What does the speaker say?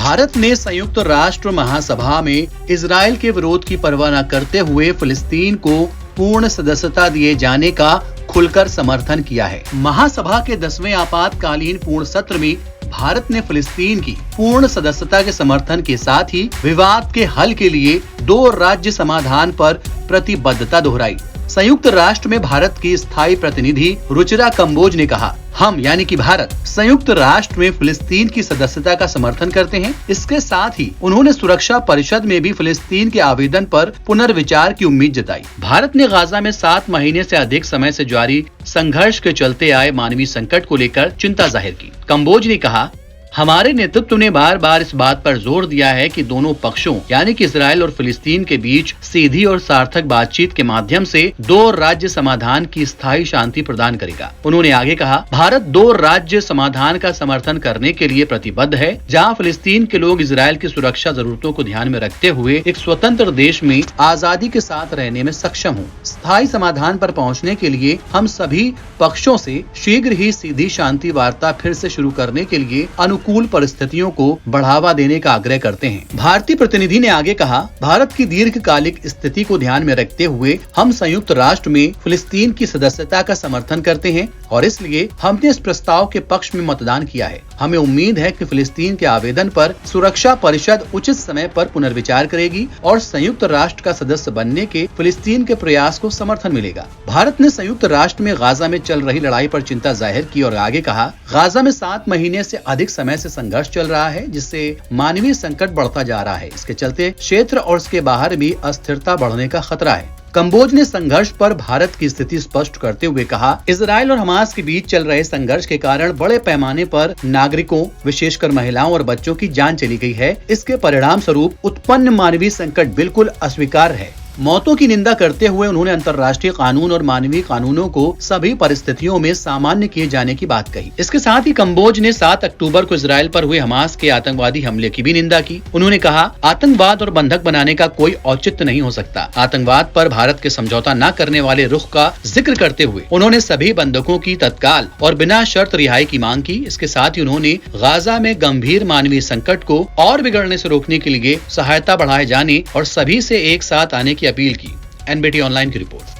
भारत ने संयुक्त राष्ट्र महासभा में इजराइल के विरोध की परवाह न करते हुए फिलिस्तीन को पूर्ण सदस्यता दिए जाने का खुलकर समर्थन किया है। महासभा के 10वें आपातकालीन पूर्ण सत्र में भारत ने फिलिस्तीन की पूर्ण सदस्यता के समर्थन के साथ ही विवाद के हल के लिए 2 राज्य समाधान पर प्रतिबद्धता दोहराई। संयुक्त राष्ट्र में भारत की स्थायी प्रतिनिधि रुचिरा कंबोज ने कहा, हम यानी कि भारत संयुक्त राष्ट्र में फिलिस्तीन की सदस्यता का समर्थन करते हैं। इसके साथ ही उन्होंने सुरक्षा परिषद में भी फिलिस्तीन के आवेदन पर पुनर्विचार की उम्मीद जताई। भारत ने गाजा में 7 महीने से अधिक समय से जारी संघर्ष के चलते आए मानवीय संकट को लेकर चिंता जाहिर की। कंबोज ने कहा, हमारे नेतृत्व ने बार बार इस बात पर जोर दिया है कि दोनों पक्षों यानी कि इजराइल और फिलिस्तीन के बीच सीधी और सार्थक बातचीत के माध्यम से 2 राज्य समाधान की स्थायी शांति प्रदान करेगा। उन्होंने आगे कहा, भारत 2 राज्य समाधान का समर्थन करने के लिए प्रतिबद्ध है, जहां फिलिस्तीन के लोग इजराइल की सुरक्षा जरूरतों को ध्यान में रखते हुए एक स्वतंत्र देश में आजादी के साथ रहने में सक्षम हो। स्थायी समाधान पर पहुँचने के लिए हम सभी पक्षों से शीघ्र ही सीधी शांति वार्ता फिर से शुरू करने के लिए अनुकूल परिस्थितियों को बढ़ावा देने का आग्रह करते हैं। भारतीय प्रतिनिधि ने आगे कहा, भारत की दीर्घकालिक स्थिति को ध्यान में रखते हुए हम संयुक्त राष्ट्र में फिलिस्तीन की सदस्यता का समर्थन करते हैं और इसलिए हमने इस प्रस्ताव के पक्ष में मतदान किया है। हमें उम्मीद है कि फिलिस्तीन के आवेदन पर सुरक्षा परिषद उचित समय पर पुनर्विचार करेगी और संयुक्त राष्ट्र का सदस्य बनने के फिलिस्तीन के प्रयास को समर्थन मिलेगा। भारत ने संयुक्त राष्ट्र में गाजा में चल रही लड़ाई पर चिंता जाहिर की और आगे कहा, गाजा में 7 महीने से अधिक समय से संघर्ष चल रहा है, जिससे मानवीय संकट बढ़ता जा रहा है। इसके चलते क्षेत्र और इसके बाहर भी अस्थिरता बढ़ने का खतरा है। कंबोज ने संघर्ष पर भारत की स्थिति स्पष्ट करते हुए कहा, इजराइल और हमास के बीच चल रहे संघर्ष के कारण बड़े पैमाने पर नागरिकों, विशेषकर महिलाओं और बच्चों की जान चली गई है। इसके परिणाम स्वरूप उत्पन्न मानवीय संकट बिल्कुल अस्वीकार्य है। मौतों की निंदा करते हुए उन्होंने अंतर्राष्ट्रीय कानून और मानवीय कानूनों को सभी परिस्थितियों में सामान्य किए जाने की बात कही। इसके साथ ही कंबोज ने 7 अक्टूबर को इजराइल पर हुए हमास के आतंकवादी हमले की भी निंदा की। उन्होंने कहा, आतंकवाद और बंधक बनाने का कोई औचित्य नहीं हो सकता। आतंकवाद पर भारत के समझौता न करने वाले रुख का जिक्र करते हुए उन्होंने सभी बंधकों की तत्काल और बिना शर्त रिहाई की मांग की। इसके साथ ही उन्होंने गाजा में गंभीर मानवीय संकट को और बिगड़ने से रोकने के लिए सहायता बढ़ाए जाने और सभी से एक साथ आने की अपील की। एनबीटी ऑनलाइन की रिपोर्ट।